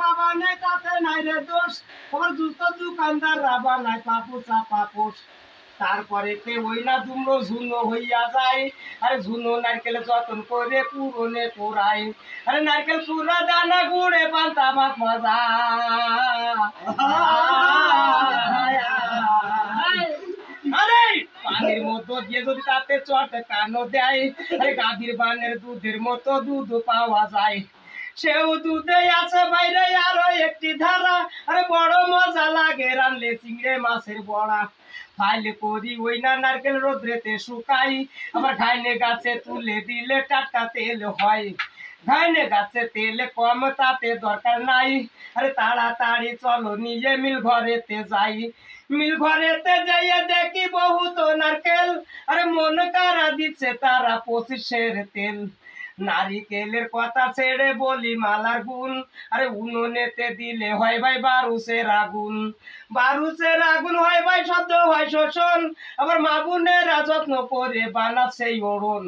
বাবা নাই তাতে নাই রে দোষ তোমার জুতো দোকানদার রাবা নাই পাপুচা পাপুস তারপরে তে ওই না দুমড়ো ঝুনো হইয়া যায় আরে ঝুনো নারকেল যতন করে পুরনে পোড়াই আরে নারকেল পুরা দানা গুড়ে পান্তা ভাত মজা আরে পানির মতো দিয়ে যদি তাতে চটে কানো দেয় আরে গাভীর বানের দুধের মতো দুধ পাওয়া যায় সেও দুধে আছে বাইরে আরো একটি ধারা আরে বড় মজা লাগে রানলে চিংড়ে মাছের বড়া ফাইলে করি ওই না নারকেল রোদ্রেতে শুকাই আবার ঘাইনে গাছে তুলে দিলে টাটকা তেল হয় ঘাইনে গাছে তেলে কম তাতে দরকার নাই আরে তাড়াতাড়ি চলো নিয়ে মিল ঘরেতে যাই মিল ঘরেতে যাইয়ে দেখি বহুত নারকেল আরে মন কারা দিচ্ছে তারা 25-এর তেল নারিকেলের কথা ছেড়ে বলি মালার গুণ আরে উনুনেতে দিলে হয় ভাই বারুসের আগুন বারুসের আগুন হয় ভাই শব্দ হয় শোষণ আবার মা বোনেরা যত্ন করে বানাচ্ছে ওড়ন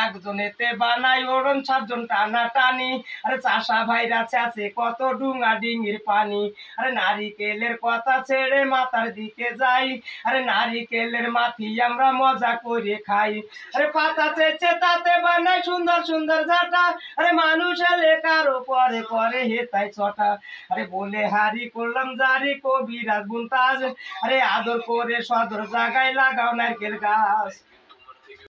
একজনেতে বানাই ওড়ন 7 জন টানা টানি আরে চাষা ভাইরা আছে কত ডুঙা ডিঙির পানি আরে নারিকেলের কথা ছেড়ে মাথার দিকে যাই আরে নারিকেলের মাথি আমরা মজা করে খাই আরে পাতা চেয়েছে তাতে বানাই সুন্দর সুন্দর ঝাঁটা আরে মানুষ এলে কারো পরে করে হেতাই ছটা আরে বলে হারি করলাম জারি কবিরাজ বুনতাজ আরে আদর করে সদর জায়গায় লাগাও নারকেল গাছ।